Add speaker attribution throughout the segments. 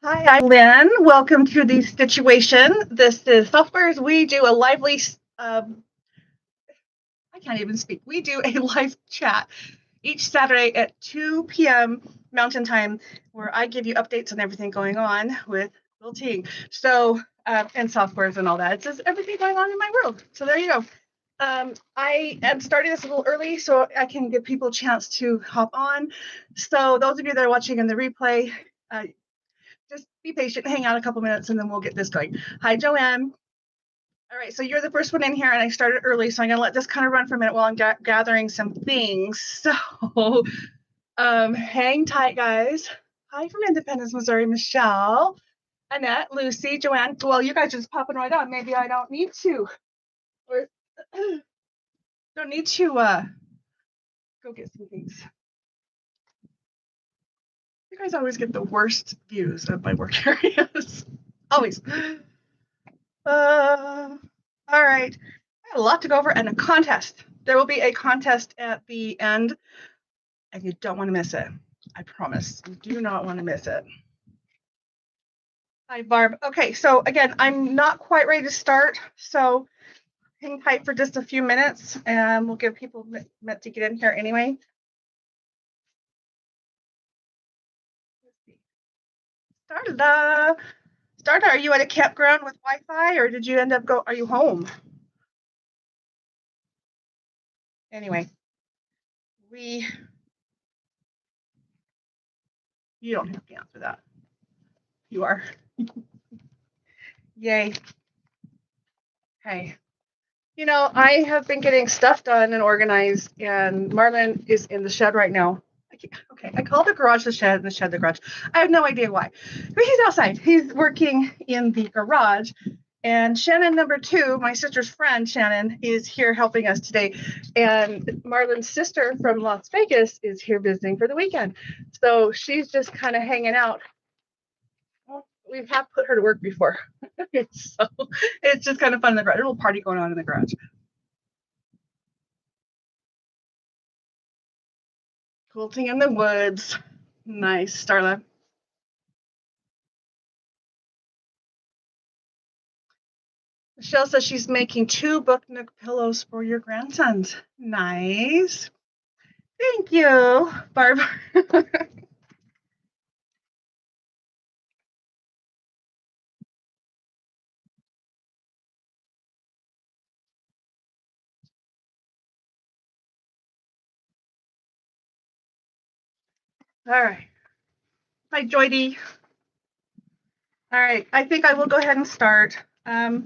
Speaker 1: Hi, I'm Lynne. Welcome to the Stitch-uation. This is Softsquares. We do a lively, I can't even speak. We do a live chat each Saturday at 2 p.m. Mountain Time, where I give you updates on everything going on with quilting. So, and Softsquares and all that. It's just everything going on in my world. So there you go. I am starting this a little early so I can give people a chance to hop on. So those of you that are watching in the replay, just be patient, hang out a couple minutes, and then we'll get this going. Hi, Joanne. All right, so you're the first one in here, and I started early, so I'm going to let this kind of run for a minute while I'm gathering some things. So hang tight, guys. Hi from Independence, Missouri, Michelle, Annette, Lucy, Joanne. Well, you guys are just popping right on. Maybe I don't need to, or don't need to go get some things. You guys always get the worst views of my work areas. Always. All right. I have a lot to go over and a contest. There will be a contest at the end, and you don't want to miss it. I promise. You do not want to miss it. Hi, Barb. Okay, so again, I'm not quite ready to start, so hang tight for just a few minutes, and we'll give people a minute to get in here anyway. Started. Are you at a campground with Wi-Fi, or did you end up are you home? Anyway, you don't have to answer that. You are. Yay. Hey. You know, I have been getting stuff done and organized, and Marlon is in the shed right now. Okay, I call the garage the shed and the shed the garage. I have no idea why. But he's outside. He's working in the garage. And Shannon, number 2, my sister's friend, Shannon, is here helping us today. And Marlon's sister from Las Vegas is here visiting for the weekend. So she's just kind of hanging out. We have put her to work before. So it's just kind of fun in the garage. A little party going on in the garage. Quilting in the woods. Nice, Starla. Michelle says she's making 2 book nook pillows for your grandsons. Nice. Thank you, Barb. All right. Hi, Joydy. All right, I think I will go ahead and start. A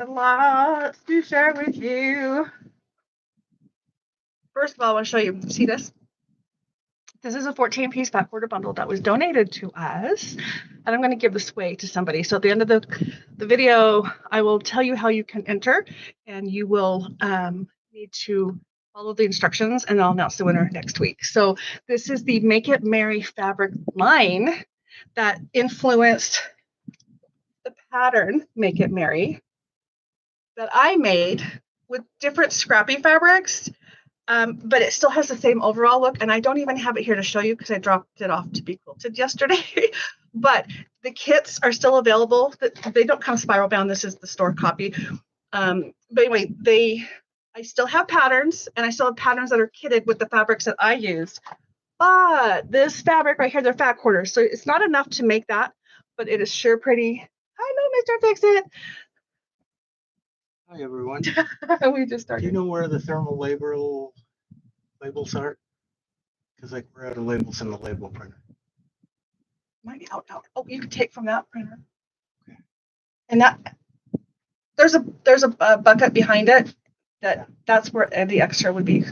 Speaker 1: lot to share with you. First of all, I want to show you. See this? This is a 14-piece back quarter bundle that was donated to us, and I'm going to give this away to somebody. So at the end of the video, I will tell you how you can enter, and you will need to follow the instructions, and I'll announce the winner next week. So this is the Make It Merry fabric line that influenced the pattern Make It Merry that I made with different scrappy fabrics. But it still has the same overall look, and I don't even have it here to show you because I dropped it off to be quilted yesterday. But the kits are still available. They don't come spiral bound. This is the store copy. But anyway, I still have patterns, and I still have patterns that are kitted with the fabrics that I used. But this fabric right here, they're fat quarters, so it's not enough to make that, but it is sure pretty. I know, Mr. Fix-It.
Speaker 2: Hi, everyone.
Speaker 1: We just started.
Speaker 2: Do you know where the thermal labels are? Because we're out of labels in the label printer.
Speaker 1: Might be out. Oh, you can take from that printer. Okay. And there's a bucket behind it that's where the extra would be.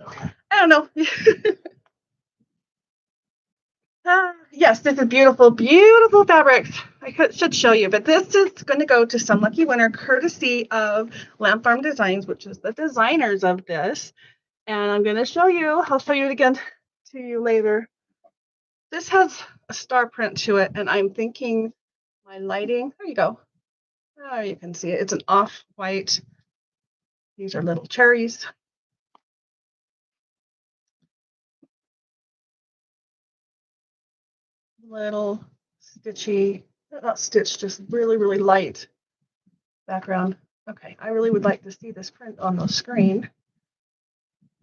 Speaker 2: Okay.
Speaker 1: I don't know. Yes, this is beautiful, beautiful fabrics. I should show you, but this is going to go to some lucky winner courtesy of Lamparm Designs, which is the designers of this. And I'm going to show you. I'll show you it again to you later. This has a star print to it, and I'm thinking my lighting. There you go. Oh, you can see it. It's an off-white. These are little cherries. little stitchy, not stitched, just really, really light background. Okay, I really would like to see this print on the screen.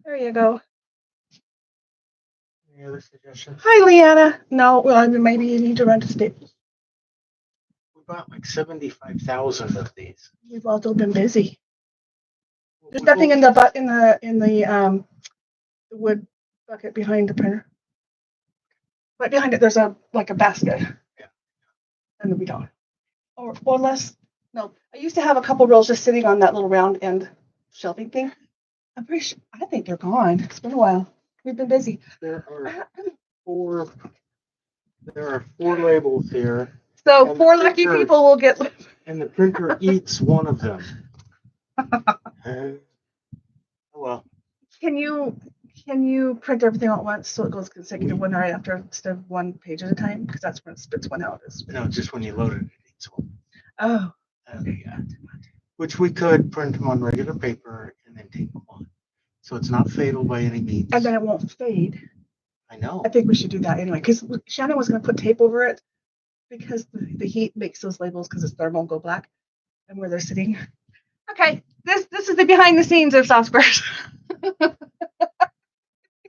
Speaker 1: There you go.
Speaker 2: Any other suggestions?
Speaker 1: Hi, Leanna. No, well, maybe you need to run to Staples.
Speaker 2: We bought like 75,000 of these.
Speaker 1: We've also been busy. There's
Speaker 2: We
Speaker 1: nothing
Speaker 2: both-
Speaker 1: in the wood bucket behind the printer. Right behind it, there's a basket.
Speaker 2: Yeah.
Speaker 1: And then we don't. Or less. No, I used to have a couple rolls just sitting on that little round end shelving thing. I'm pretty sure. I think they're gone. It's been a while. We've been busy.
Speaker 2: There are four labels here,
Speaker 1: So
Speaker 2: And
Speaker 1: 4
Speaker 2: the
Speaker 1: lucky
Speaker 2: printer-
Speaker 1: people will get.
Speaker 2: and the printer eats one of them. Oh well.
Speaker 1: Can you print everything at once so it goes consecutive one right after instead of one page at a time? Because that's when it spits one out.
Speaker 2: No, just when you load it, it eats one.
Speaker 1: Oh,
Speaker 2: Yeah. Which we could print them on regular paper and then tape them on. So it's not fatal by any means.
Speaker 1: and then it won't fade.
Speaker 2: I know.
Speaker 1: I think we should do that anyway, because Shannon was going to put tape over it because the heat makes those labels, because it's thermal, go black, and where they're sitting. Okay, this is the behind the scenes of softsquares.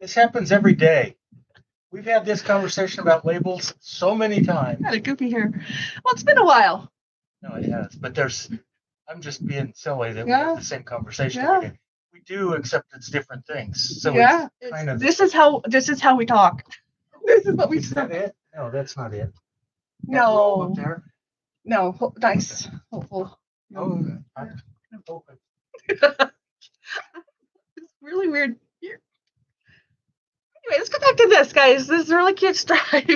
Speaker 2: This happens every day. We've had this conversation about labels so many times.
Speaker 1: Got a goofy hair. Well, it's been a while.
Speaker 2: No, it has. But I'm just being silly that we
Speaker 1: Yeah.
Speaker 2: have the same conversation
Speaker 1: Yeah.
Speaker 2: every day. We do, except it's different things. So
Speaker 1: Yeah,
Speaker 2: it's kind of.
Speaker 1: this is how we talk. This is what we
Speaker 2: Is that
Speaker 1: say.
Speaker 2: it? No, that's not it. That roll up
Speaker 1: No,
Speaker 2: there?
Speaker 1: no, nice. Hopeful.
Speaker 2: Oh, I'm open.
Speaker 1: It's really weird. Here. Anyway, let's go back to this, guys. This is a really cute stripe.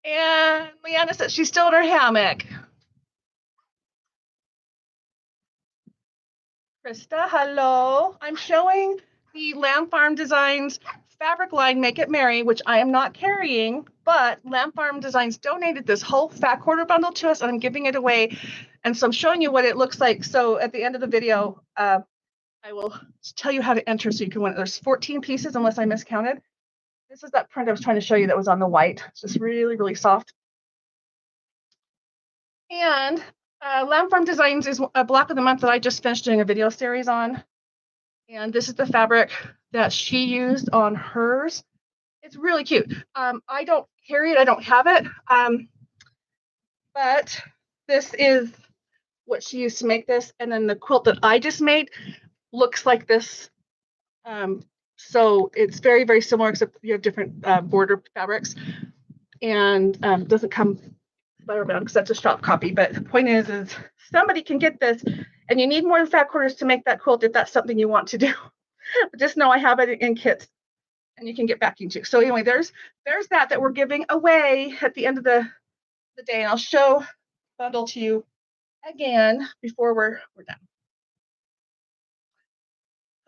Speaker 1: And Leanna says she's still in her hammock. Krista, hello. I'm showing the Lamparm Designs fabric line, Make It Merry, which I am not carrying, but Lamparm Designs donated this whole fat quarter bundle to us, and I'm giving it away. And so I'm showing you what it looks like. So at the end of the video, I will tell you how to enter so you can win. There's 14 pieces, unless I miscounted. This is that print I was trying to show you that was on the white. It's just really, really soft. And Lamparm Designs is a block of the month that I just finished doing a video series on. And this is the fabric that she used on hers. It's really cute. I don't carry it. I don't have it. But this is what she used to make this. And then the quilt that I just made looks like this. So it's very, very similar, except you have different border fabrics. And doesn't come butterbound because that's a shop copy. But the point is somebody can get this, and you need more than fat quarters to make that quilt if that's something you want to do. But just know I have it in kits, and you can get backing too. So anyway, there's that we're giving away at the end of the day, and I'll show bundle to you again before we're done.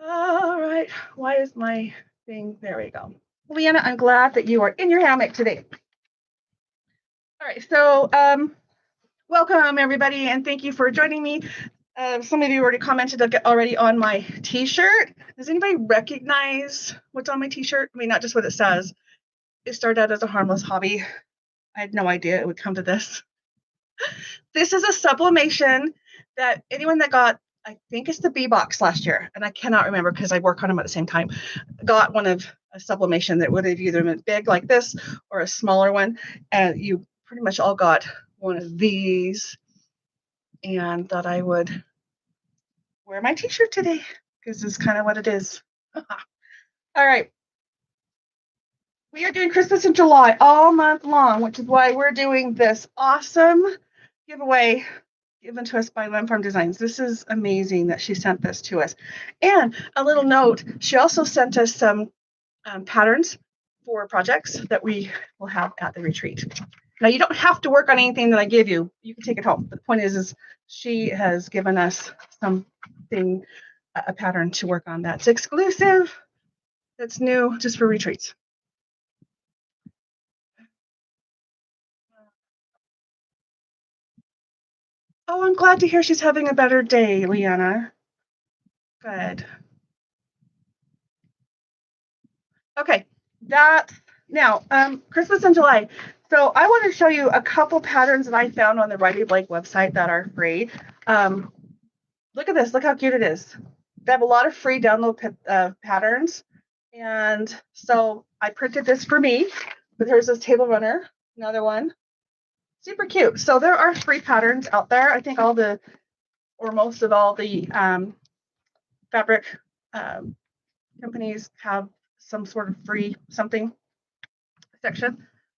Speaker 1: All right, why is my thing? There we go. Leanna, I'm glad that you are in your hammock today. All right, so welcome everybody, and thank you for joining me. Some of you already commented already on my t-shirt. Does anybody recognize what's on my t-shirt? I mean, not just what it says. It started out as a harmless hobby. I had no idea it would come to this. This is a sublimation that anyone that got, I think it's the B box last year, and I cannot remember because I work on them at the same time, got one of a sublimation that would have either been big like this or a smaller one. And you pretty much all got one of these, and thought I would wear my t-shirt today because this is kind of what it is. All right. We are doing Christmas in July all month long, which is why we're doing this awesome giveaway given to us by Lamparm Designs. This is amazing that she sent this to us. And a little note, she also sent us some patterns for projects that we will have at the retreat. Now, you don't have to work on anything that I give you. You can take it home. But the point is she has given us something, a pattern to work on that's exclusive, that's new, just for retreats. Oh, I'm glad to hear she's having a better day, Leanna. Good. Okay, that Now, Christmas in July. So I want to show you a couple patterns that I found on the Riley Blake website that are free. Look at this. Look how cute it is. They have a lot of free download patterns. And so I printed this for me. But here's this table runner, another one. Super cute. So there are free patterns out there. I think all the, or most of all the fabric companies have some sort of free something section.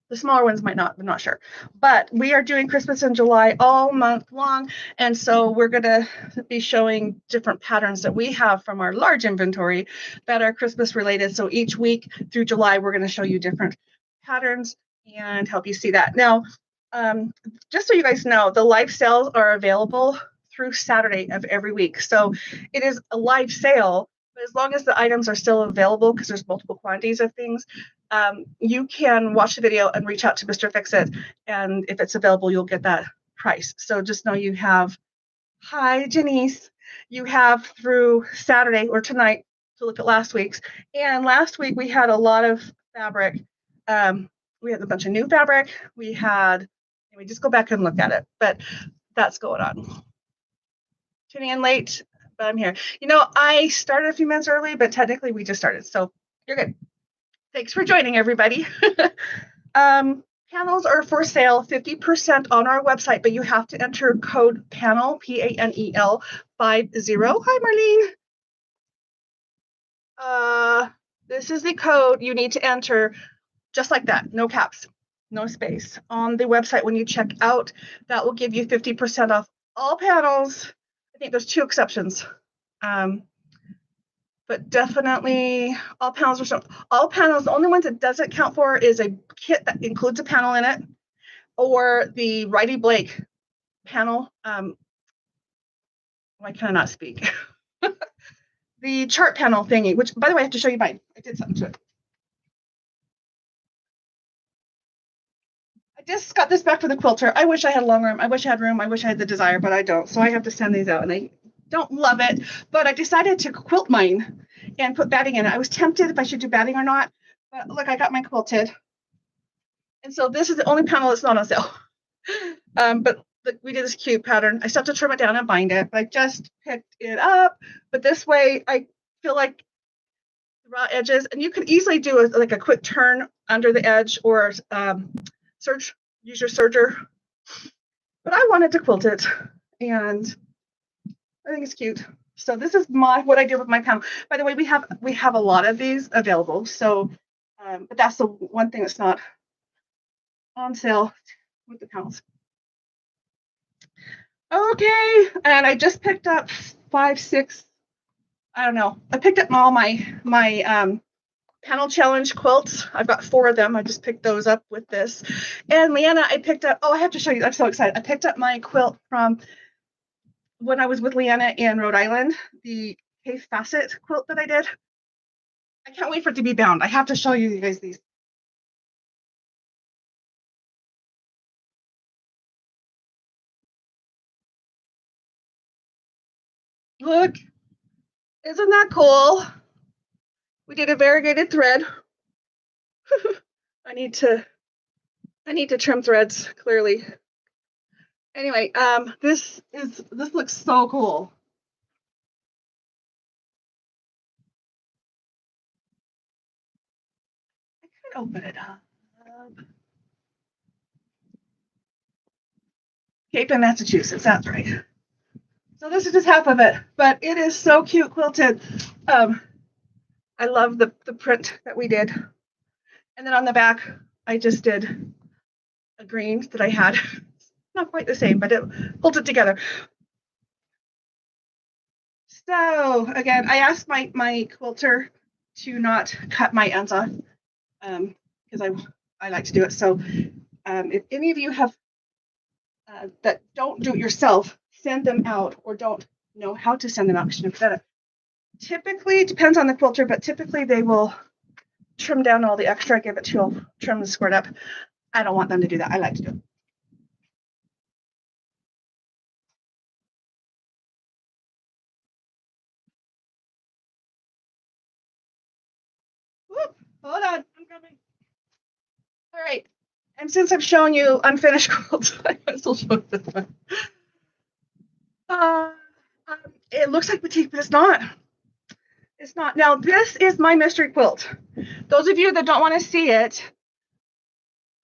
Speaker 1: The smaller ones might not, I'm not sure. But we are doing Christmas in July all month long. And so we're going to be showing different patterns that we have from our large inventory that are Christmas related. So each week through July, we're going to show you different patterns and help you see that. Now, just so you guys know, the live sales are available through Saturday of every week. So it is a live sale, but as long as the items are still available, because there's multiple quantities of things, you can watch the video and reach out to Mr. Fix-It, and if it's available, you'll get that price. So just know you have, hi Janice, you have through Saturday or tonight to look at last week's. And last week we had a lot of fabric. We had a bunch of new fabric. We just go back and look at it, but that's going on. Tuning in late, but I'm here. You know, I started a few minutes early, but technically we just started, so you're good. Thanks for joining, everybody. Panels are for sale 50% on our website, but you have to enter code PANEL, PANEL 50. Hi, Marlene. This is the code you need to enter, just like that, no caps, no space. On the website, when you check out, that will give you 50% off all panels. I think there's 2 exceptions. But definitely all panels are shown. All panels, the only ones it doesn't count for is a kit that includes a panel in it, or the Riley Blake panel. Why can I not speak? The chart panel thingy, which, by the way, I have to show you mine. I did something to it. I just got this back for the quilter. I wish I had a long room. I wish I had room. I wish I had the desire, but I don't. So I have to send these out, and I don't love it. But I decided to quilt mine and put batting in it. I was tempted if I should do batting or not. But look, I got mine quilted. And so this is the only panel that's not on sale. But we did this cute pattern. I still have to trim it down and bind it. I just picked it up, but this way I feel like the raw edges, and you could easily do like a quick turn under the edge or use your serger. But I wanted to quilt it, and I think it's cute. So this is what I did with my panel. By the way, we have a lot of these available. So, but that's the one thing that's not on sale with the panels. Okay, and I just picked up 5, 6. I don't know. I picked up all my panel challenge quilts. I've got 4 of them. I just picked those up with this. And Leanna, I picked up. Oh, I have to show you. I'm so excited. I picked up my quilt from when I was with Leanna in Rhode Island. The case facet quilt that I did. I can't wait for it to be bound. I have to show you guys these. Look, isn't that cool? We did a variegated thread. I need to trim threads clearly. Anyway, this looks so cool. I could open it up. Cape in Massachusetts, that's right. So this is just half of it, but it is so cute quilted. I love the print that we did. And then on the back, I just did a green that I had. Not quite the same, but it holds it together. So again, I asked my quilter to not cut my ends off because I like to do it. So if any of you have that don't do it yourself, send them out, or don't know how to send them out. Typically, it depends on the quilter, but typically they will trim down all the extra, give it to them, trim the squirt up. I don't want them to do that. I like to do it. Whoop, hold on, I'm coming. All right. And since I've shown you unfinished quilts, I might as well show this one. It looks like batik, but it's not. It's not. Now, this is my mystery quilt. Those of you that don't want to see it,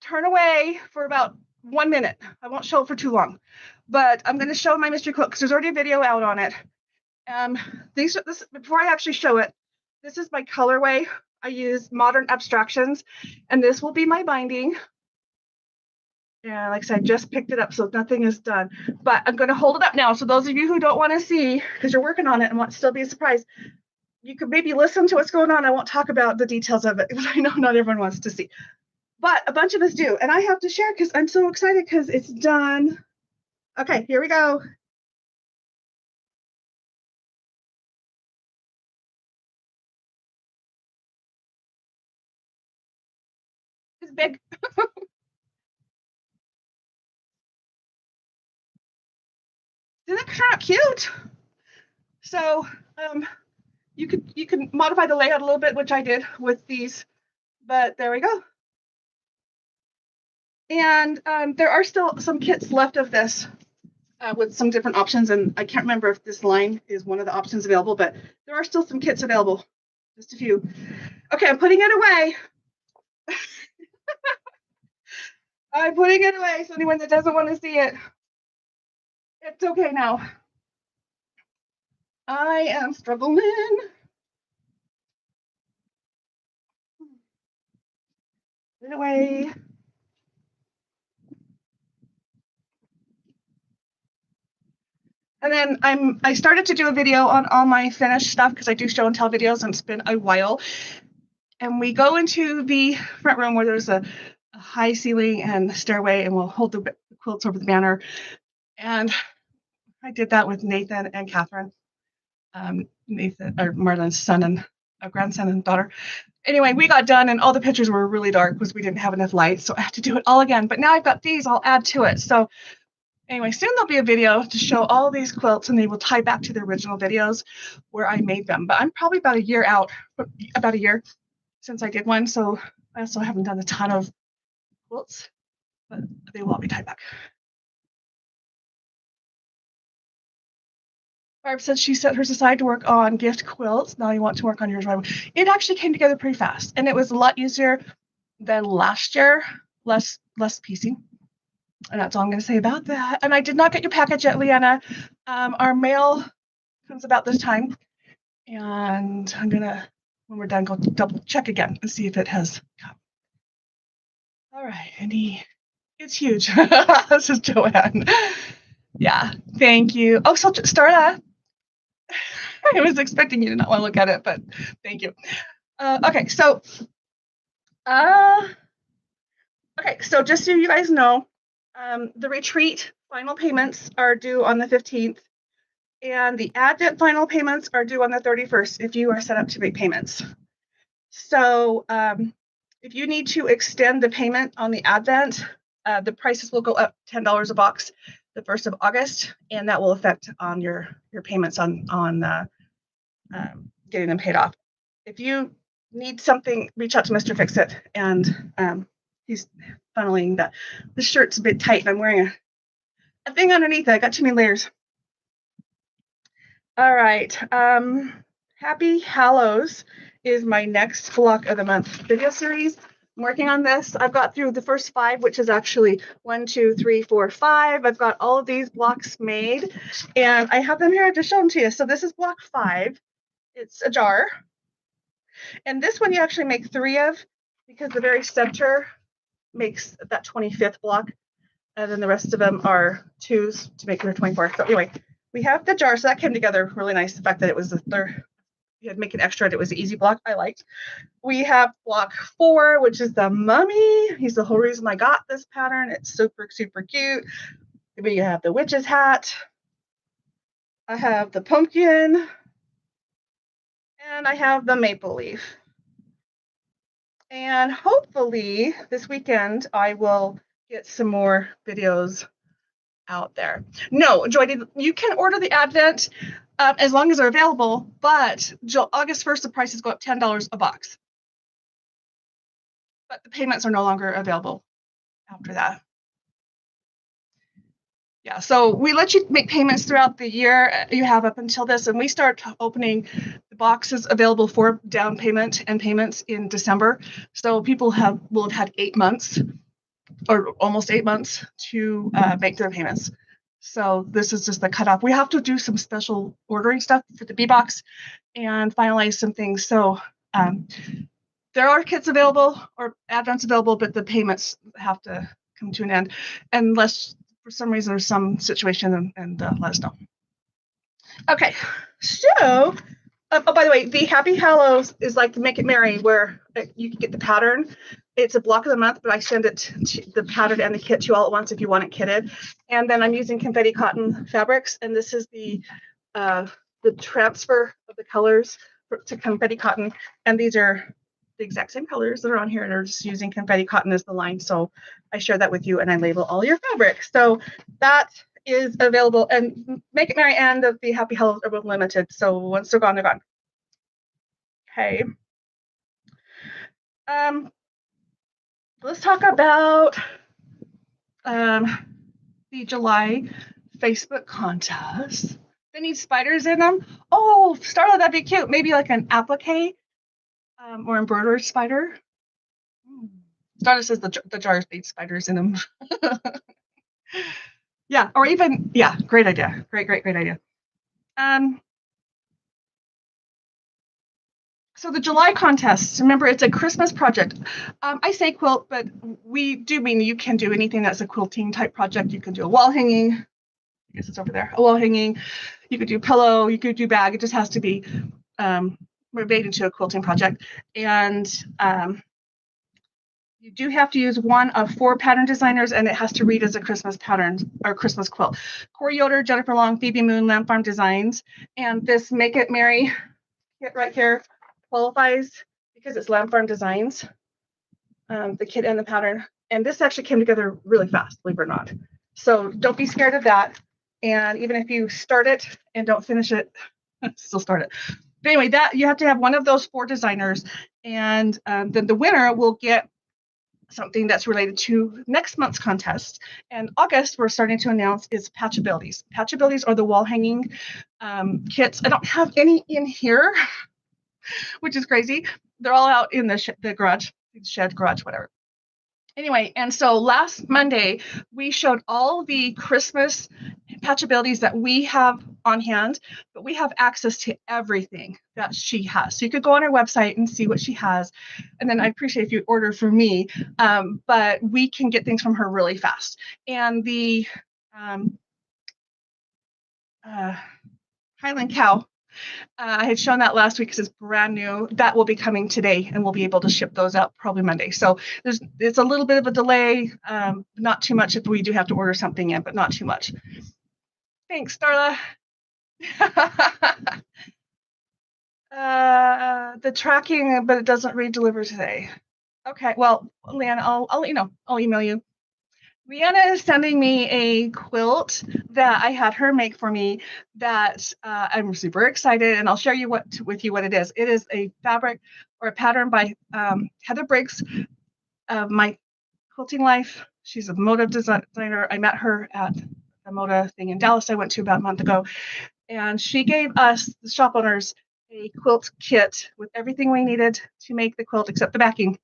Speaker 1: turn away for about 1 minute. I won't show it for too long, but I'm going to show my mystery quilt because there's already a video out on it. Before I actually show it, this is my colorway. I use Modern Abstractions, and this will be my binding. Yeah, like I said, I just picked it up, so nothing is done. But I'm going to hold it up now. So those of you who don't want to see, because you're working on it and want to still be a surprise, you could maybe listen to what's going on. I won't talk about the details of it because I know not everyone wants to see. But a bunch of us do. And I have to share because I'm so excited because it's done. Okay, here we go. It's big. Isn't it kind of cute? So you can modify the layout a little bit, which I did with these, but there we go. And there are still some kits left of this with some different options, and I can't remember if this line is one of the options available, but there are still some kits available, just a few. Okay, I'm putting it away. I'm putting it away, so anyone that doesn't want to see it, it's okay now. I am struggling. Put it away. And then I started to do a video on all my finished stuff because I do show and tell videos, and it's been a while. And we go into the front room where there's a high ceiling and stairway, and we'll hold the quilts over the banner. And I did that with Nathan and Catherine, Nathan or Marlon's son and grandson and daughter. Anyway, we got done, and all the pictures were really dark because we didn't have enough light, so I had to do it all again. But now I've got these, I'll add to it. So anyway, soon there'll be a video to show all of these quilts, and they will tie back to the original videos where I made them. But I'm probably about a year out, about a year since I did one, so I also haven't done a ton of quilts, but they will all be tied back. Barb said she set hers aside to work on gift quilts. Now you want to work on yours right away. It actually came together pretty fast, and it was a lot easier than last year, less piecing. And that's all I'm going to say about that. And I did not get your package yet, Leanna. Our mail comes about this time, and I'm going to, when we're done, go double check again and see if it has come. All right, Andy. It's huge. This is Joanne. Yeah, thank you. Oh, so Starla, I was expecting you to not want to look at it, but thank you. Okay, so just so you guys know, the retreat final payments are due on the 15th, and the Advent final payments are due on the 31st if you are set up to make payments. So if you need to extend the payment on the Advent, the prices will go up $10 a box the 1st of August, and that will affect on your payments on getting them paid off. If you need something, reach out to Mr. Fix-It, and he's funneling that. This shirt's a bit tight, and I'm wearing a thing underneath it. I got too many layers. All right. Happy Hallows is my next block of the month video series. I'm working on this. I've got through the first 5, which is actually 1, 2, 3, 4, 5. I've got all of these blocks made, and I have them here. I've just shown them to you. So this is block 5. It's a jar. And this one you actually make 3 of because the very center makes that 25th block. And then the rest of them are 2s to make your 24th. So anyway, we have the jar. So that came together really nice. The fact that it was the third, you had to make an extra, it was an easy block. I liked. We have block 4, which is the mummy. He's the whole reason I got this pattern. It's super, super cute. We have the witch's hat. I have the pumpkin. And I have the maple leaf. And hopefully this weekend I will get some more videos out there. No, Joy, you can order the Advent as long as they're available, but August 1st, the prices go up $10 a box. but the payments are no longer available after that. Yeah, so we let you make payments throughout the year you have up until this, and we start opening the boxes available for down payment and payments in December. So people will have had 8 months or almost 8 months to make their payments. So this is just the cutoff. We have to do some special ordering stuff for the B box and finalize some things. So there are kits available or add-ons available, but the payments have to come to an end unless for some reason there's some situation, and let us know. Okay, so oh, by the way, the Happy Hallows is like the Make It Merry, where you can get the pattern. It's a block of the month, but I send it to the pattern and the kit to you all at once if you want it kitted. And then I'm using confetti cotton fabrics, and this is the transfer of the colors to confetti cotton, and these are the exact same colors that are on here, and are just using confetti cotton as the line. So I share that with you, and I label all your fabrics. So that is available, and Make It Merry and the Happy Hallows are both limited. So once they're gone, they're gone. Okay. Let's talk about the July Facebook contest. They need spiders in them. Oh, Starla, that'd be cute. Maybe like an applique or embroidered spider. Starla says the jars need spiders in them. Yeah, or even, yeah, great idea. Great idea. So the July contest, remember, it's a Christmas project. I say quilt, but we do mean you can do anything that's a quilting type project. You can do a wall hanging. I guess it's over there. A wall hanging. You could do pillow. You could do bag. It just has to be made into a quilting project. And you do have to use one of 4 pattern designers, and it has to read as a Christmas pattern or Christmas quilt. Corey Yoder, Jennifer Long, Phoebe Moon, Lamparm Designs. And this Make It Merry kit right here qualifies because it's Lamparm Designs, the kit and the pattern. And this actually came together really fast, believe it or not. So don't be scared of that. And even if you start it and don't finish it, still start it. But anyway, that you have to have one of those 4 designers, and then the winner will get something that's related to next month's contest. And August, we're starting to announce is Patchabilities. Patchabilities are the wall hanging kits. I don't have any in here, which is crazy. They're all out in the garage, shed, garage, whatever. Anyway, and so last Monday, we showed all the Christmas Patchabilities that we have on hand, but we have access to everything that she has. So you could go on our website and see what she has. And then I appreciate if you order from me, but we can get things from her really fast. And the Highland Cow, I had shown that last week because it's brand new. That will be coming today, and we'll be able to ship those out probably Monday. So it's a little bit of a delay, not too much if we do have to order something in, but not too much. Thanks, Starla. The tracking, but it doesn't read deliver today. Okay, well, Leanne, I'll let you know. I'll email you. Rihanna is sending me a quilt that I had her make for me that I'm super excited, and I'll share with you what it is. It is a fabric or a pattern by Heather Briggs of My Quilting Life. She's a motive designer. I met her at the Moda thing in Dallas I went to about a month ago, and she gave us, the shop owners, a quilt kit with everything we needed to make the quilt except the backing.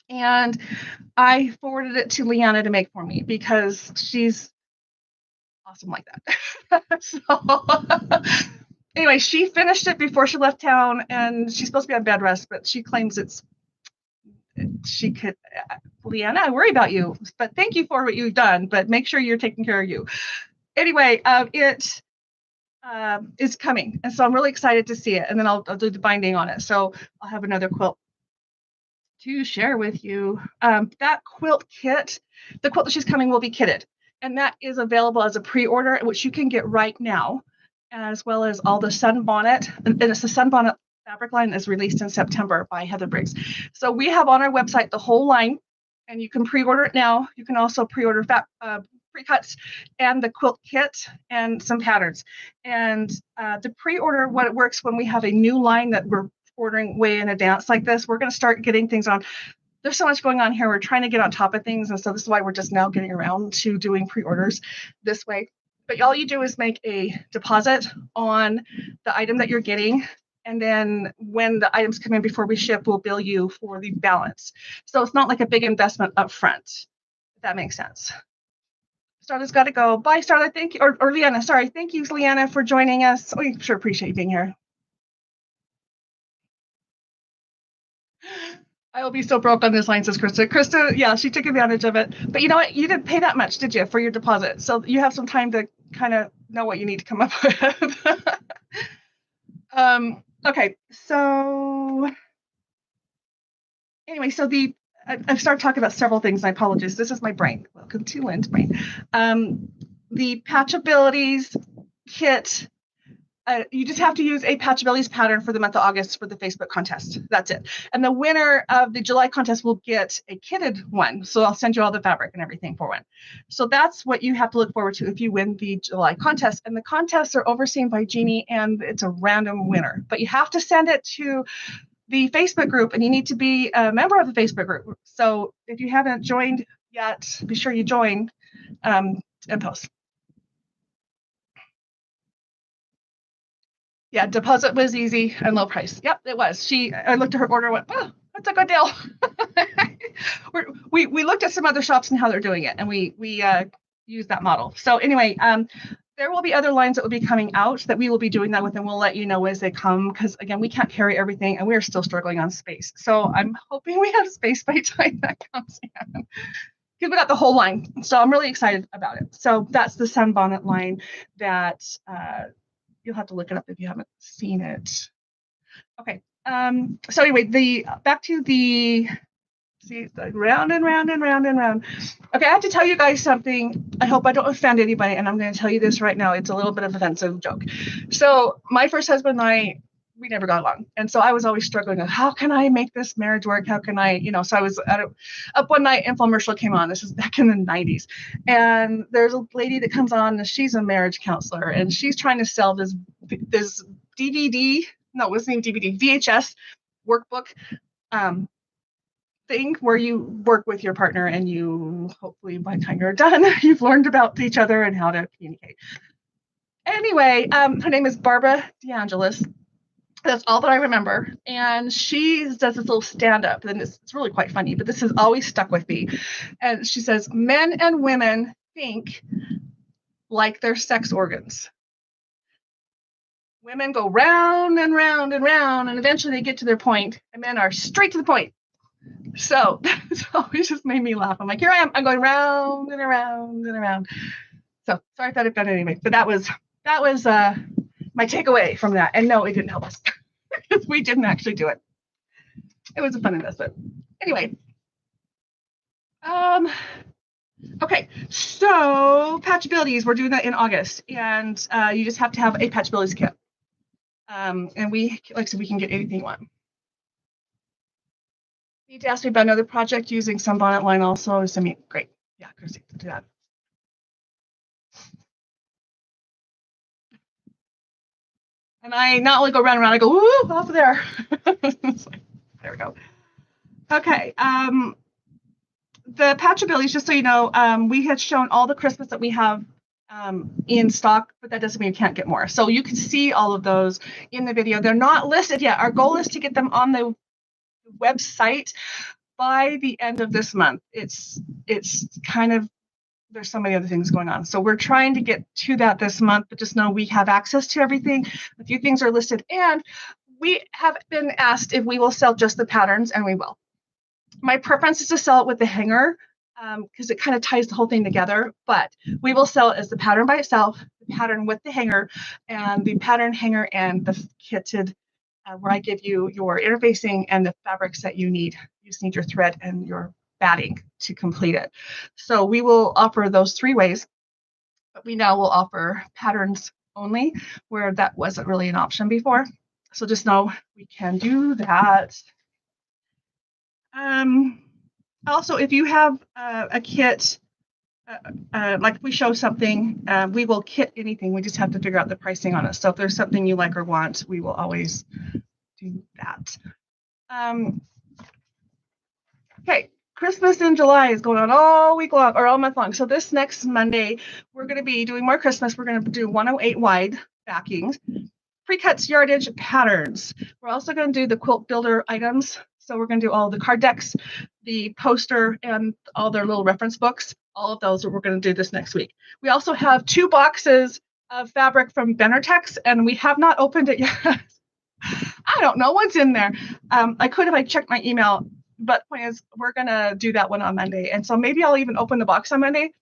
Speaker 1: And I forwarded it to Leanna to make for me because she's awesome like that. So anyway, she finished it before she left town, and she's supposed to be on bed rest, but she claims she could. Leanna, I worry about you, but thank you for what you've done, but make sure you're taking care of you. Anyway, it is coming, and so I'm really excited to see it, and then I'll do the binding on it. So I'll have another quilt to share with you. That quilt kit, the quilt that she's coming will be kitted, and that is available as a pre-order, which you can get right now, as well as all the sunbonnet, and it's the sunbonnet fabric line is released in September by Heather Briggs. So we have on our website the whole line, and you can pre-order it now. You can also pre-order pre-cuts and the quilt kit and some patterns. And the pre-order, what it works when we have a new line that we're ordering way in advance like this, we're going to start getting things on there's so much going on here. We're trying to get on top of things. And so this is why we're just now getting around to doing pre-orders this way. But all you do is make a deposit on the item that you're getting. And then when the items come in before we ship, we'll bill you for the balance. So it's not like a big investment up front, if that makes sense. Starla's got to go. Bye, Starla. Thank you. Or Leanna. Sorry. Thank you, Leanna, for joining us. We sure appreciate you being here. I will be so broke on this line, says Krista. Krista, yeah, she took advantage of it. But you know what? You didn't pay that much, did you, for your deposit? So you have some time to kind of know what you need to come up with. Okay, so anyway, so I've started talking about several things. I apologize. This is my brain. Welcome to Lynne's brain. The Patchabilities kit. You just have to use a Patchabilities pattern for the month of August for the Facebook contest. That's it. And the winner of the July contest will get a kitted one. So I'll send you all the fabric and everything for one. So that's what you have to look forward to if you win the July contest. And the contests are overseen by Jeannie, and it's a random winner. But you have to send it to the Facebook group, and you need to be a member of the Facebook group. So if you haven't joined yet, be sure you join and post. Yeah, deposit was easy and low price. Yep, it was. I looked at her order and went, oh, that's a good deal. we looked at some other shops and how they're doing it, and we used that model. So anyway, there will be other lines that will be coming out that we will be doing that with, and we'll let you know as they come, because again, we can't carry everything, and we're still struggling on space. So I'm hoping we have space by the time that comes in, because we got the whole line. So I'm really excited about it. So that's the sunbonnet line that you'll have to look it up if you haven't seen it. Okay. So anyway, back to the round and round and round and round. Okay, I have to tell you guys something. I hope I don't offend anybody, and I'm going to tell you this right now. It's a little bit of an offensive joke. So my first husband and I, we never got along, and so I was always struggling with how can I make this marriage work? How can I, So I was up one night, infomercial came on. This was back in the 90s, and there's a lady that comes on, and she's a marriage counselor, and she's trying to sell this DVD. No, it wasn't even DVD. VHS workbook thing where you work with your partner, and you hopefully by the time you're done, you've learned about each other and how to communicate. Anyway, her name is Barbara DeAngelis. That's all that I remember. And she does this little stand-up, and it's really quite funny, but this has always stuck with me. And she says, men and women think like their sex organs. Women go round and round and round, and eventually they get to their point, and men are straight to the point. So that's always just made me laugh. I'm like, here I am. I'm going round and around and around. So sorry if I did anyway, but that was my takeaway from that. And no, it didn't help us because we didn't actually do it. It was a fun investment. Anyway. Okay, so Patchabilities, we're doing that in August, and you just have to have a Patchabilities kit. And we, like I said, we can get anything you want. You need to ask me about another project using sunbonnet line also. Send me, great. Yeah, Chrissy, do that. And I not only go round and round, I go, woo, off there. There we go. Okay. The Patchabilities, just so you know, we had shown all the Christmas that we have in stock, but that doesn't mean you can't get more. So you can see all of those in the video. They're not listed yet. Our goal is to get them on the website by the end of this month. It's kind of, there's so many other things going on. So we're trying to get to that this month, but just know we have access to everything. A few things are listed, and we have been asked if we will sell just the patterns, and we will. My preference is to sell it with the hanger because it kind of ties the whole thing together, but we will sell it as the pattern by itself, the pattern with the hanger, and the pattern hanger and the kitted where I give you your interfacing and the fabrics that you need. You just need your thread and your batting to complete it. So we will offer those three ways, but we now will offer patterns only where that wasn't really an option before. So just know we can do that. Also, if you have a kit, like if we show something, we will kit anything. We just have to figure out the pricing on it. So if there's something you like or want, we will always do that. Okay, Christmas in July is going on all week long or all month long. So this next Monday, we're going to be doing more Christmas. We're going to do 108 wide backings, pre-cuts, yardage, patterns. We're also going to do the quilt builder items. So we're going to do all the card decks, the poster, and all their little reference books. All of those we're going to do this next week. We also have 2 boxes of fabric from Benertex, and we have not opened it yet. I don't know what's in there. I could if I checked my email, but point is we're gonna do that one on Monday. And so maybe I'll even open the box on Monday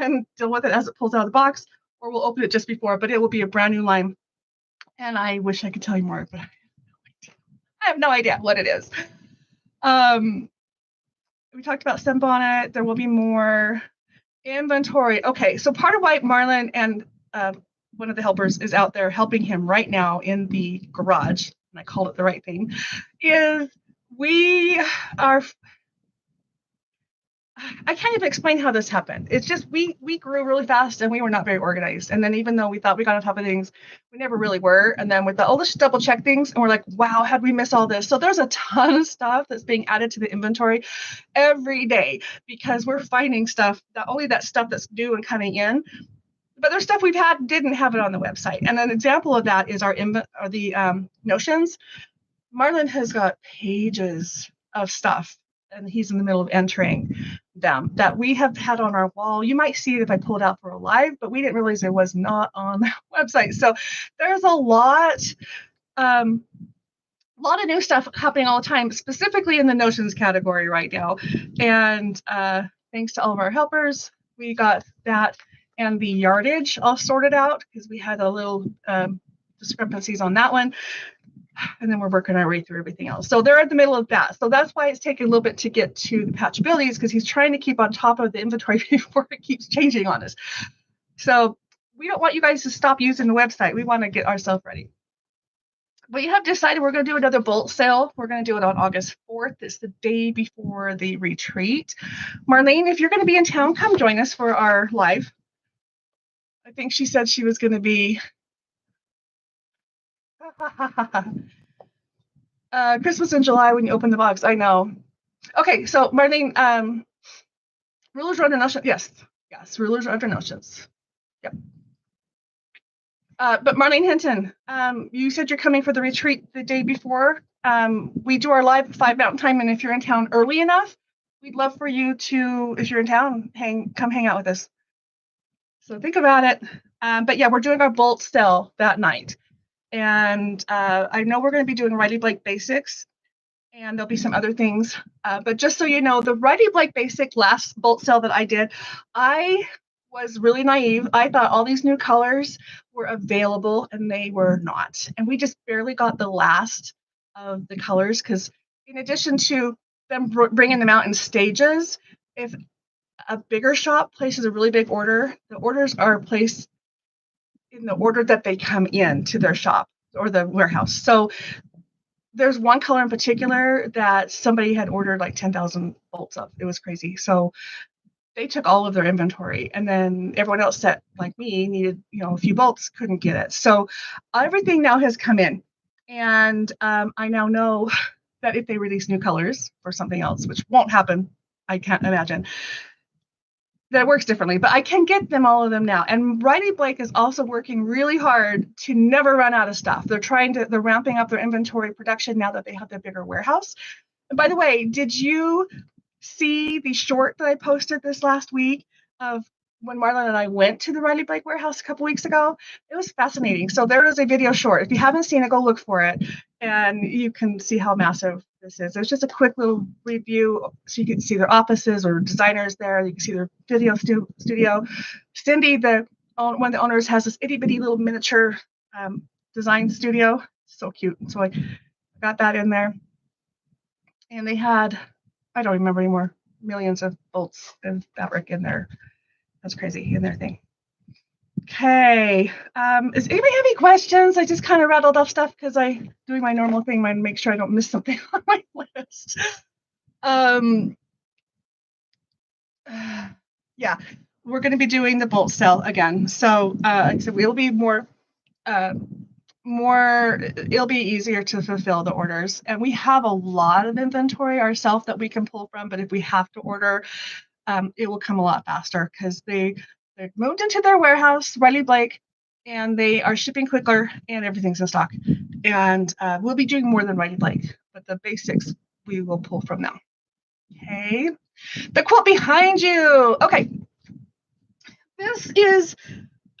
Speaker 1: and deal with it as it pulls out of the box, or we'll open it just before, but it will be a brand new line. And I wish I could tell you more, but I have no idea what it is. We talked about sunbonnet. There will be more inventory. Okay, so part of why Marlon and one of the helpers is out there helping him right now in the garage, and I called it the right thing, is we are, I can't even explain how this happened. It's just we grew really fast and we were not very organized. And then even though we thought we got on top of things, we never really were. And then with the, let's double check things, and we're like, wow, how'd we miss all this? So there's a ton of stuff that's being added to the inventory every day because we're finding stuff, not only that stuff that's new and coming in, but there's stuff we've had didn't have it on the website. And an example of that is the Notions. Marlon has got pages of stuff, and he's in the middle of entering them that we have had on our wall. You might see it if I pull it out for a live, but we didn't realize it was not on the website. So there's a lot of new stuff happening all the time, specifically in the Notions category right now. And thanks to all of our helpers, we got that and the yardage all sorted out because we had a little discrepancies on that one. And then we're working our way through everything else. So they're in the middle of that. So that's why it's taking a little bit to get to the Patchabilities, because he's trying to keep on top of the inventory before it keeps changing on us. So we don't want you guys to stop using the website. We want to get ourselves ready. We have decided we're going to do another bolt sale. We're going to do it on August 4th. It's the day before the retreat. Marlene, if you're going to be in town, come join us for our live. I think she said she was going to be Christmas in July when you open the box. I know. Okay, so Marlene, rulers are under Notions. Yes, rulers are under Notions. Yep. But Marlene Hinton, you said you're coming for the retreat the day before. We do our live at 5 Mountain Time, and if you're in town early enough, we'd love for you to, if you're in town, come hang out with us. So think about it. But yeah, we're doing our bolt sale that night. And I know we're going to be doing Riley Blake Basics, and there'll be some other things. But just so you know, the Riley Blake Basic last bolt sale that I did, I was really naive. I thought all these new colors were available, and they were not. And we just barely got the last of the colors because in addition to them bringing them out in stages, if a bigger shop places a really big order, the orders are placed in the order that they come in to their shop or the warehouse. So there's one color in particular that somebody had ordered like 10,000 bolts of. It was crazy. So they took all of their inventory, and then everyone else that like me needed, a few bolts, couldn't get it. So everything now has come in, and I now know that if they release new colors for something else, which won't happen, I can't imagine, that works differently, but I can get them, all of them now. And Riley Blake is also working really hard to never run out of stuff. They're ramping up their inventory production now that they have their bigger warehouse. And by the way, did you see the short that I posted this last week of when Marlon and I went to the Riley Blake warehouse a couple weeks ago? It was fascinating. So there is a video short. If you haven't seen it, go look for it, and you can see how massive this is. It's just a quick little review, so you can see their offices or designers there. You can see their video studio. Cindy, one of the owners, has this itty bitty little miniature design studio. So cute. So I got that in there, and they had, I don't remember anymore, millions of bolts and fabric in there. That's crazy in their thing. Okay. Does anybody have any questions? I just kind of rattled off stuff because I doing my normal thing, to make sure I don't miss something on my list. Yeah, we're going to be doing the bolt sale again. So like I said, we'll be more it'll be easier to fulfill the orders. And we have a lot of inventory ourselves that we can pull from, but if we have to order, it will come a lot faster because they've moved into their warehouse, Riley Blake, and they are shipping quicker and everything's in stock. And we'll be doing more than Riley Blake, but the basics we will pull from them. Okay, the quilt behind you. Okay, this is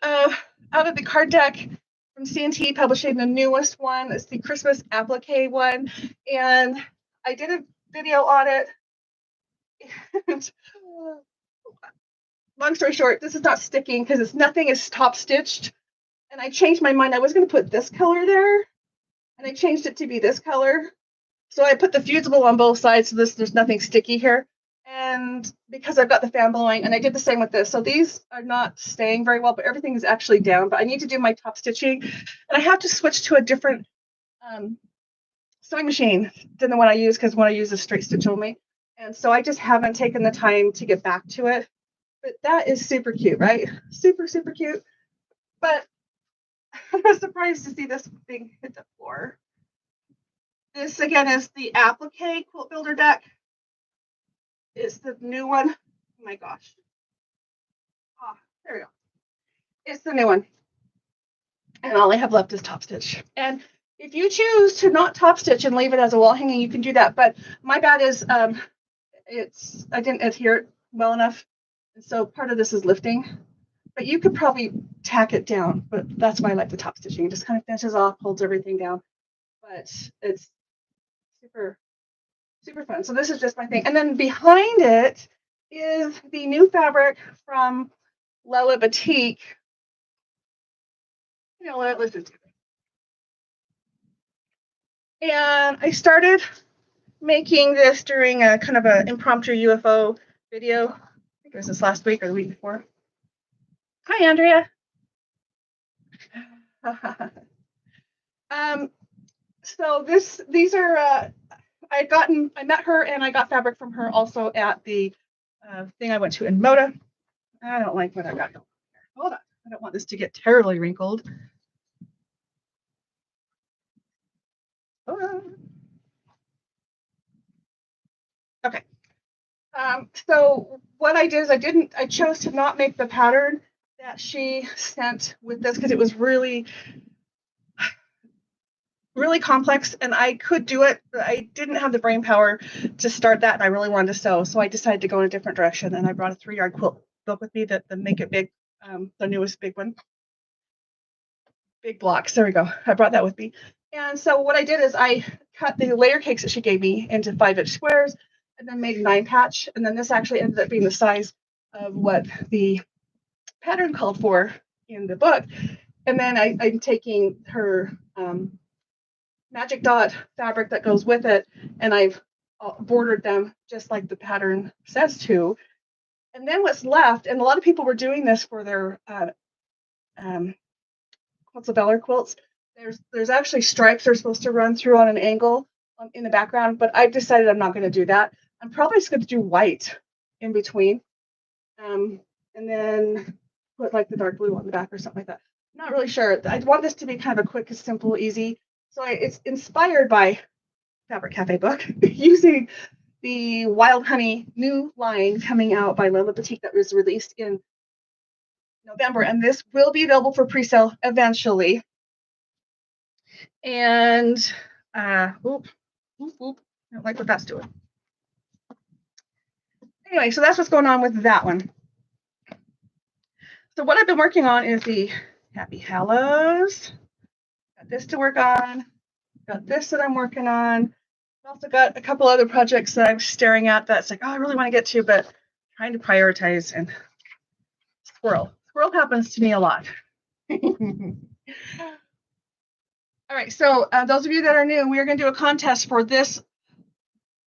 Speaker 1: out of the card deck from C&T Publishing, the newest one. It's the Christmas applique one, and I did a video on it. And, long story short, this is not sticking because nothing is top stitched. And I changed my mind. I was going to put this color there, and I changed it to be this color. So I put the fusible on both sides, so there's nothing sticky here. And because I've got the fan blowing, and I did the same with this. So these are not staying very well, but everything is actually down. But I need to do my top stitching, and I have to switch to a different sewing machine than the one I use, because the one I use is straight stitch only. And so I just haven't taken the time to get back to it. But that is super cute, right? Super, super cute. But I was surprised to see this thing hit the floor. This, again, is the applique quilt builder deck. It's the new one. Oh my gosh. Oh, there we go. It's the new one. And all I have left is top stitch. And if you choose to not top stitch and leave it as a wall hanging, you can do that. But my bad is I didn't adhere it well enough. And so part of this is lifting. But you could probably tack it down. But that's why I like the top stitching. It just kind of finishes off, holds everything down. But it's super, super fun. So this is just my thing. And then behind it is the new fabric from Lella Batik. You know what? Let's just do it. And I started making this during a kind of an impromptu UFO video. I think it was this last week or the week before. Hi, Andrea. So these are I met her and I got fabric from her also at the thing I went to in Moda. I don't like what I got here. Hold on, I don't want this to get terribly wrinkled. Hold on. Okay. So what I did is I chose to not make the pattern that she sent with this because it was really, really complex and I could do it, but I didn't have the brain power to start that and I really wanted to sew. So I decided to go in a different direction and I brought a 3-yard quilt book with me, the Make It Big, the newest big one. Big blocks, there we go. I brought that with me. And so what I did is I cut the layer cakes that she gave me into 5-inch squares and then made 9 patch. And then this actually ended up being the size of what the pattern called for in the book. And then I'm taking her magic dot fabric that goes with it, and I've bordered them just like the pattern says to. And then what's left, and a lot of people were doing this for their Quilts of Valor quilts. There's actually stripes they're supposed to run through on an angle in the background, but I've decided I'm not going to do that. I'm probably just going to do white in between, and then put like the dark blue on the back or something like that. Not really sure. I want this to be kind of a quick, simple, easy. So it's inspired by Fabric Cafe book using the Wild Honey new line coming out by Lella Batik that was released in November, and this will be available for pre-sale eventually. And I don't like what that's doing. Anyway, so that's what's going on with that one. So what I've been working on is the Happy Hallows. Got this to work on. Got this that I'm working on. I've also got a couple other projects that I'm staring at that's like, oh, I really want to get to, but trying to prioritize and squirrel. Squirrel happens to me a lot. All right, so those of you that are new, we're going to do a contest for this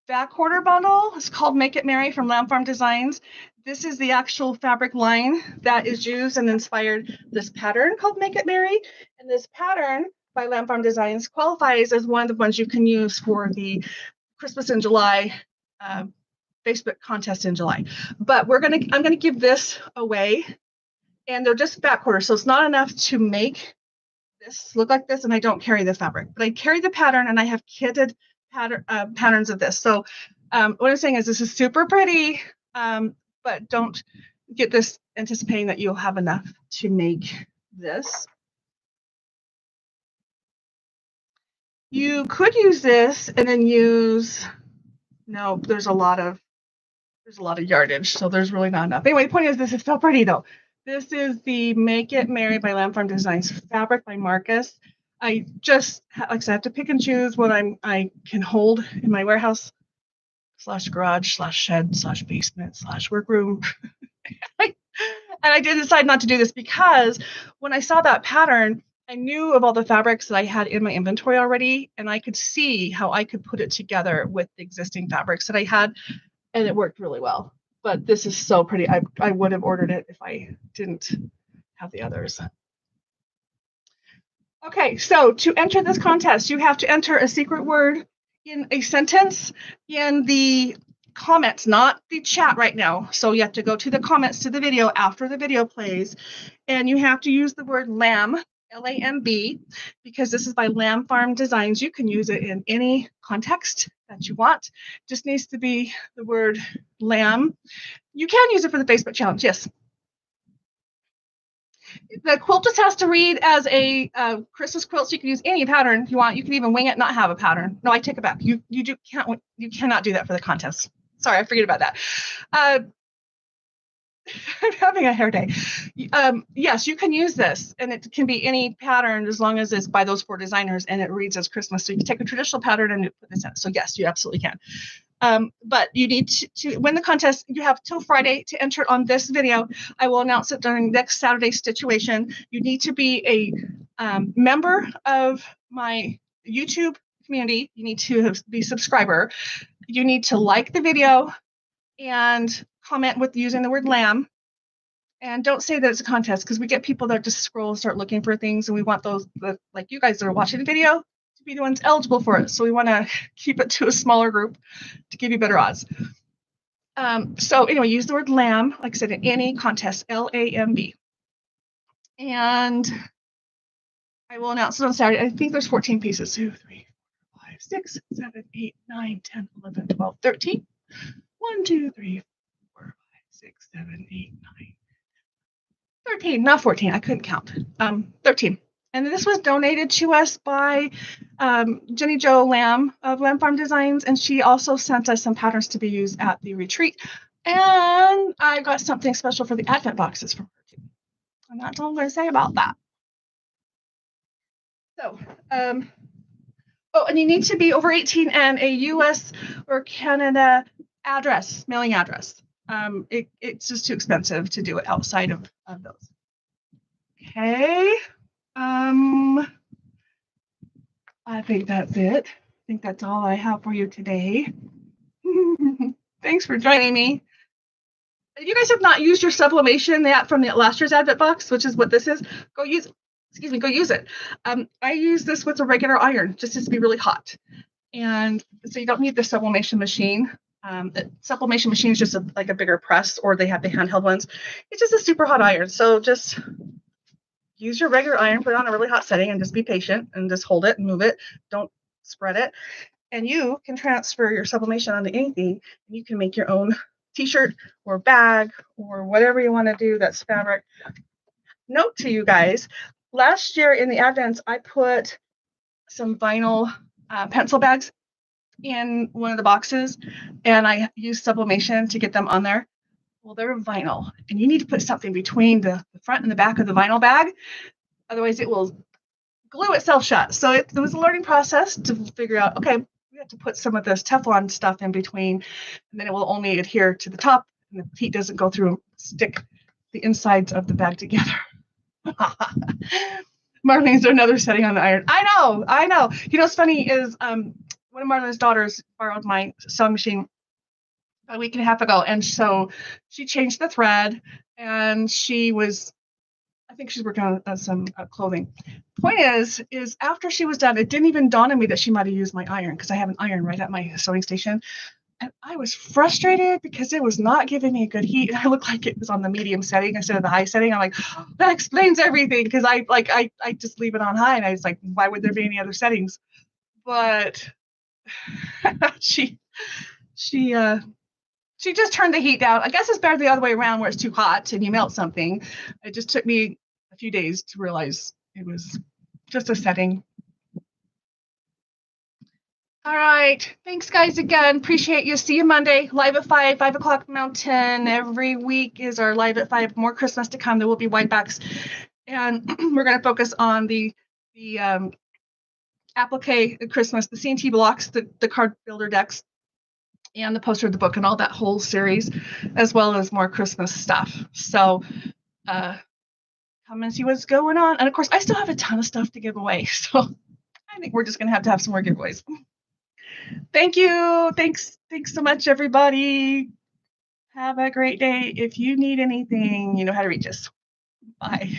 Speaker 1: back order bundle. It's called Make It Merry from Lamparm Designs. This is the actual fabric line that is used and inspired this pattern called Make It Merry. And this pattern by Lamparm Designs qualifies as one of the ones you can use for the Christmas in July Facebook contest in July. But I'm gonna give this away, and they're just back order, so it's not enough to make this, look like this, and I don't carry the fabric, but I carry the pattern, and I have kitted patterns of this. So what I'm saying is this is super pretty, but don't get this anticipating that you'll have enough to make this. You could use this and then use, no, there's a lot of yardage, so there's really not enough. Anyway, the point is this is so pretty though. This is the Make It Merry by Lamparm Designs fabric by Marcus. I just, like I said, I have to pick and choose what I can hold in my warehouse / garage / shed / basement / workroom. And I did decide not to do this because when I saw that pattern, I knew of all the fabrics that I had in my inventory already, and I could see how I could put it together with the existing fabrics that I had, and it worked really well. But this is so pretty. I would have ordered it if I didn't have the others. Okay, so to enter this contest, you have to enter a secret word in a sentence in the comments, not the chat right now. So you have to go to the comments to the video after the video plays, and you have to use the word lamb, L-A-M-B, because this is by Lamparm Designs. You can use it in any context that you want. Just needs to be the word lamb. You can use it for the Facebook challenge, yes. The quilt just has to read as a Christmas quilt, so you can use any pattern you want. You can even wing it and not have a pattern. No, I take it back. You cannot do that for the contest. Sorry, I forget about that. I'm having a hair day. Yes, you can use this, and it can be any pattern as long as it's by those 4 designers and it reads as Christmas. So you can take a traditional pattern and put this in. So yes, you absolutely can. But you need to win the contest. You have till Friday to enter on this video. I will announce it during next Saturday's Stitch-uation. You need to be a member of my YouTube community. You need to be a subscriber. You need to like the video and comment with using the word lamb. And don't say that it's a contest, because we get people that just scroll and start looking for things, and we want those like you guys that are watching the video to be the ones eligible for it. So we want to keep it to a smaller group to give you better odds. So anyway, use the word lamb, like I said, in any contest, L-A-M-B. And I will announce it on Saturday. I think there's 14 pieces. 2, 3, 4, 5, 6, 7, 8, 9, 10, 11, 12, 13. 1, 2, 3, 4, 5, 6, 7, 8, 9, 13, not 14. I couldn't count. 13. And this was donated to us by Jenny Jo Lamb of Lamparm Designs, and she also sent us some patterns to be used at the retreat. And I got something special for the Advent boxes from her too. And that's all I'm going to say about that. So, oh, and you need to be over 18 and a US or Canada address, mailing address. It's just too expensive to do it outside of those. Okay. I think that's it. I think that's all I have for you today. Thanks for joining me. If you guys have not used your sublimation that from the last year's Advent box, which is what this is, go use it. Excuse me, go use it. I use this with a regular iron, just to be really hot. And so you don't need the sublimation machine. The sublimation machine is just like a bigger press, or they have the handheld ones. It's just a super hot iron. So just use your regular iron, put it on a really hot setting, and just be patient and just hold it and move it. Don't spread it. And you can transfer your sublimation onto anything, and you can make your own t-shirt or bag or whatever you want to do that's fabric. Note to you guys, last year in the Advents, I put some vinyl pencil bags in one of the boxes, and I used sublimation to get them on there. Well, they're vinyl, and you need to put something between the front and the back of the vinyl bag. Otherwise, it will glue itself shut. So it was a learning process to figure out, okay, we have to put some of this Teflon stuff in between, and then it will only adhere to the top, and the heat doesn't go through and stick the insides of the bag together. Marlene's another setting on the iron. I know. You know what's funny is one of Marlene's daughters borrowed my sewing machine a week and a half ago, and so she changed the thread, and I think she's working on some clothing. Point is after she was done, it didn't even dawn on me that she might have used my iron, because I have an iron right at my sewing station. And I was frustrated because it was not giving me a good heat. I looked like it was on the medium setting instead of the high setting. I'm like, oh, that explains everything, because I just leave it on high, and I was like, why would there be any other settings? But she just turned the heat down. I guess it's better the other way around, where it's too hot and you melt something. It just took me a few days to realize it was just a setting. All right. Thanks, guys, again. Appreciate you. See you Monday, live at 5 o'clock Mountain. Every week is our live at 5. More Christmas to come. There will be white backs. And we're going to focus on the applique Christmas, the C&T blocks, the card builder decks, and the poster of the book, and all that whole series, as well as more Christmas stuff. So come and see what's going on. And of course, I still have a ton of stuff to give away. So I think we're just going to have some more giveaways. Thank you. Thanks so much, everybody. Have a great day. If you need anything, you know how to reach us. Bye.